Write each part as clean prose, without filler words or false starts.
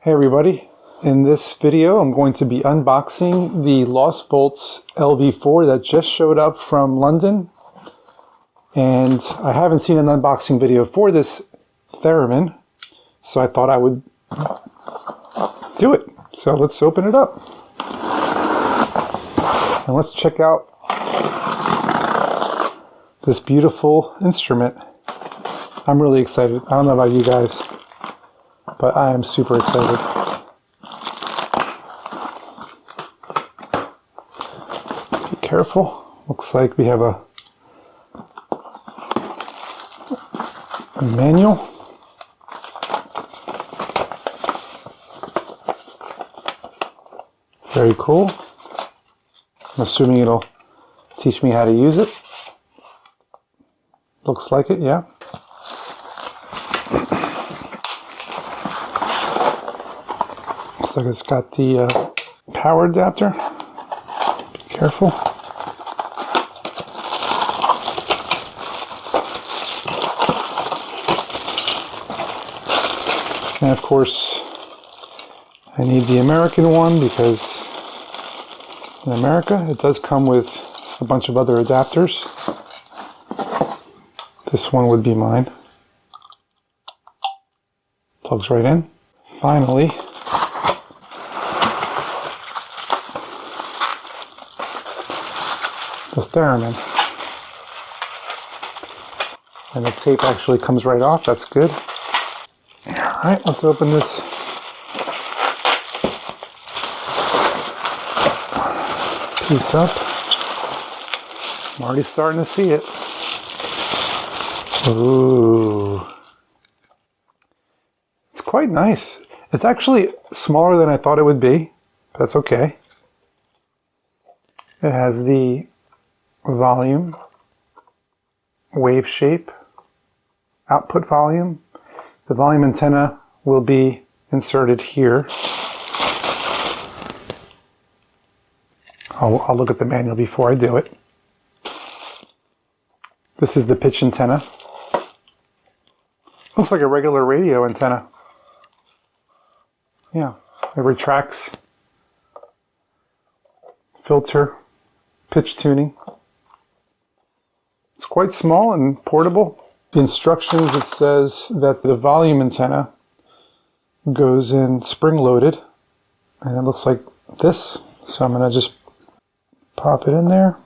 Hey everybody, in this video I'm going to be unboxing the Lost Volts LV-4 that just showed up from London, and I haven't seen an unboxing video for this theremin, so I thought I would do it. So let's open it up and let's check out this beautiful instrument. I'm really excited. I don't know about you guys, but I am super excited. Be careful. Looks like we have a manual. Very cool. I'm assuming it'll teach me how to use it. Looks like it, yeah. Looks like it's got the power adapter. Be careful. And of course, I need the American one because in America it does come with a bunch of other adapters. This one would be mine. Plugs right in. Finally, the theremin. And the tape actually comes right off, that's good. Alright, let's open this piece up. I'm already starting to see it. Ooh. It's quite nice. It's actually smaller than I thought it would be, but that's okay. It has the volume, wave shape, output volume. The volume antenna will be inserted here. I'll look at the manual before I do it. This is the pitch antenna. Looks like a regular radio antenna. Yeah, it retracts, filter, pitch tuning. It's quite small and portable. The instructions, it says that the volume antenna goes in spring-loaded, and it looks like this. So I'm going to just pop it in there.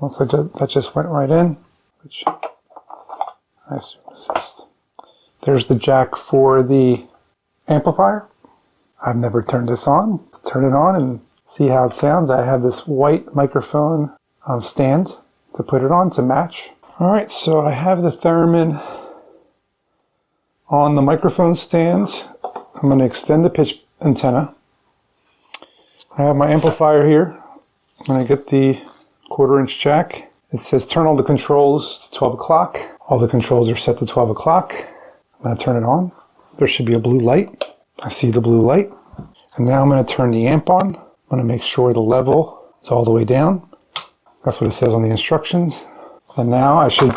Looks like that just went right in, which I assume is this. There's the jack for the amplifier. I've never turned this on. Let's turn it on and see how it sounds. I have this white microphone stand to put it on to match. Alright, so I have the theremin on the microphone stand. I'm going to extend the pitch antenna. I have my amplifier here. I'm going to get the 1/4-inch jack. It says turn all the controls to 12 o'clock. All the controls are set to 12 o'clock. I'm going to turn it on. There should be a blue light. I see the blue light. And now I'm going to turn the amp on. I'm going to make sure the level is all the way down. That's what it says on the instructions. And now I should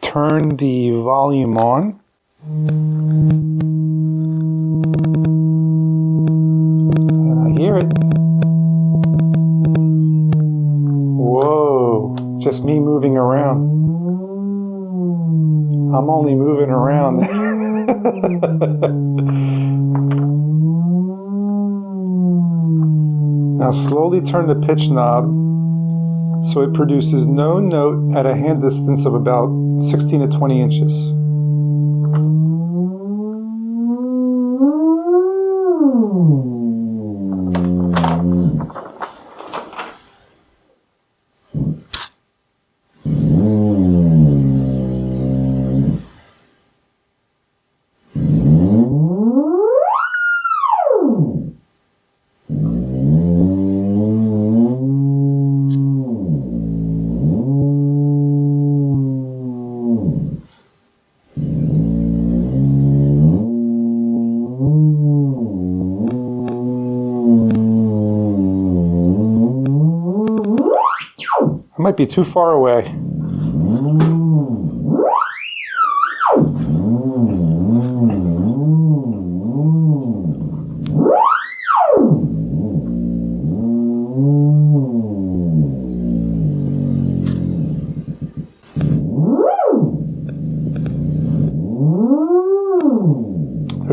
turn the volume on. And I hear it. Whoa, just me moving around. I'm only moving around. Now slowly turn the pitch knob so it produces no note at a hand distance of about 16 to 20 inches. I might be too far away.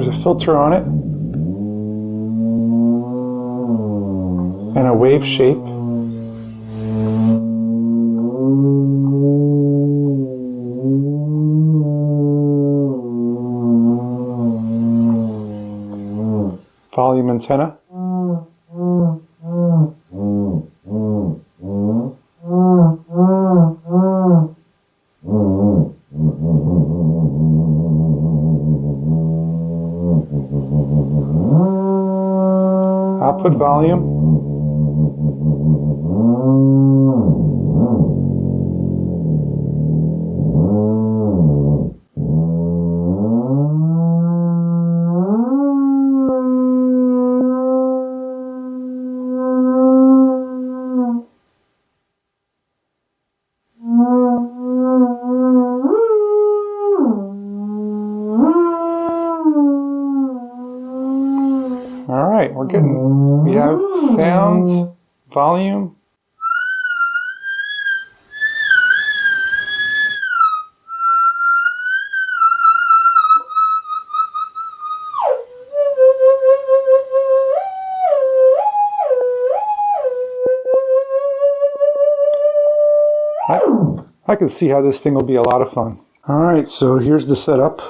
There's a filter on it. And a wave shape. Volume antenna. Output volume. All right, we have sound, volume. I can see how this thing will be a lot of fun. All right, so here's the setup.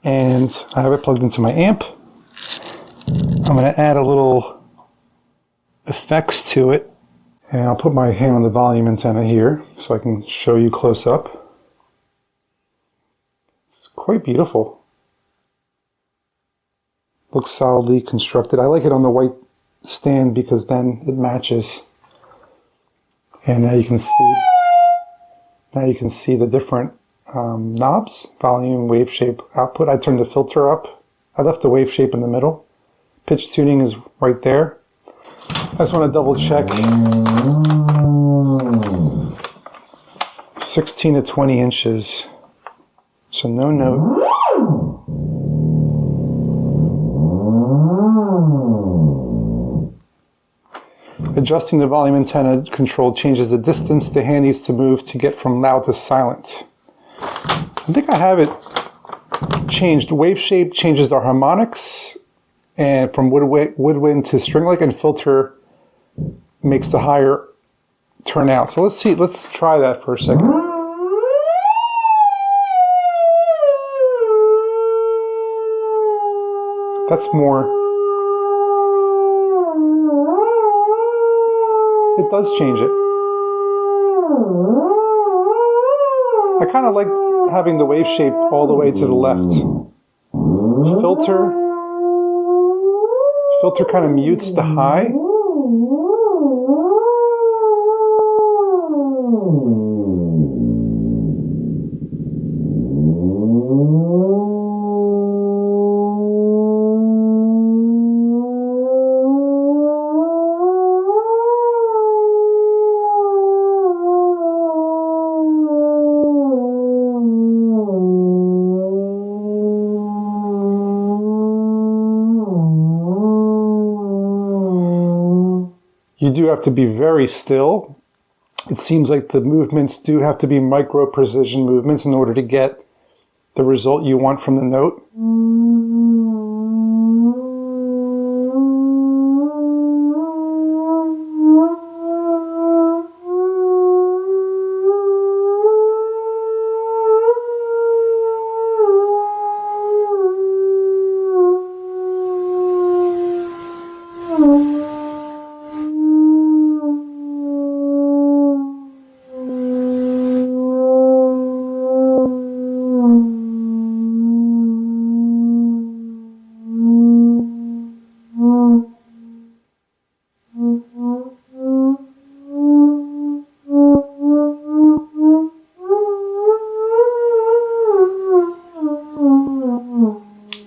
And I have it plugged into my amp. I'm going to add a little effects to it. And I'll put my hand on the volume antenna here so I can show you close up. It's quite beautiful. Looks solidly constructed. I like it on the white stand because then it matches. And now you can see the different knobs, volume, wave shape, output. I turned the filter up. I left the wave shape in the middle. Pitch tuning is right there. I just want to double check. 16 to 20 inches. So no note. Adjusting the volume antenna control changes the distance the hand needs to move to get from loud to silent. I think I have it changed. Wave shape changes the harmonics, and from woodwind to string-like, and filter makes the higher turn out. So let's try that for a second. That's more. It does change it. I kind of like having the wave shape all the way to the left. Filter kind of mutes the high. You do have to be very still. It seems like the movements do have to be micro precision movements in order to get the result you want from the note.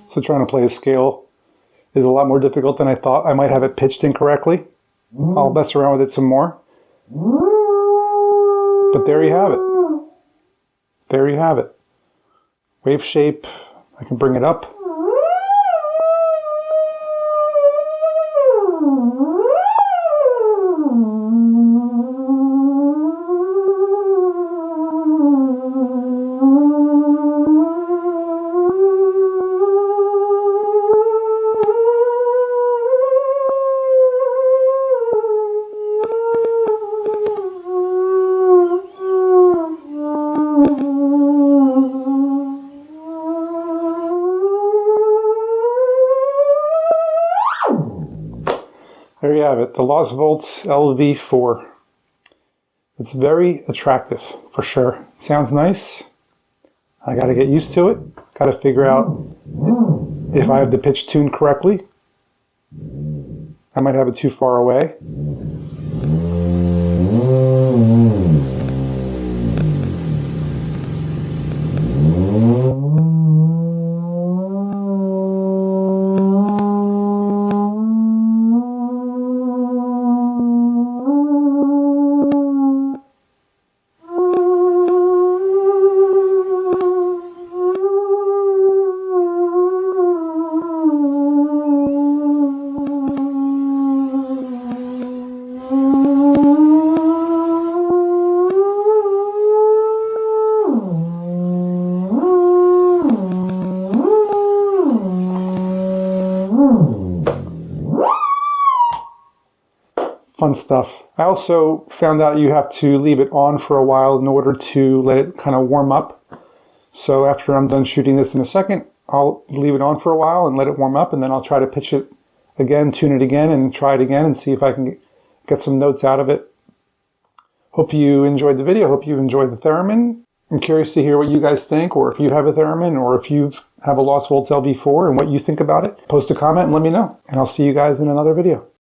So trying to play a scale is a lot more difficult than I thought. I might have it pitched incorrectly. I'll mess around with it some more. But there you have it. There you have it. Wave shape, I can bring it up. There you have it, the Lost Volts LV-4. It's very attractive, for sure. Sounds nice. I gotta get used to it. Gotta figure out if I have the pitch tuned correctly. I might have it too far away. Fun stuff. I also found out you have to leave it on for a while in order to let it kind of warm up. So after I'm done shooting this in a second, I'll leave it on for a while and let it warm up, and then I'll try to pitch it again, tune it again, and try it again and see if I can get some notes out of it. Hope you enjoyed the video. Hope you enjoyed the Theremin. I'm curious to hear what you guys think, or if you have a Theremin, or if you have a Lost Volts LV-4 and what you think about it. Post a comment and let me know, and I'll see you guys in another video.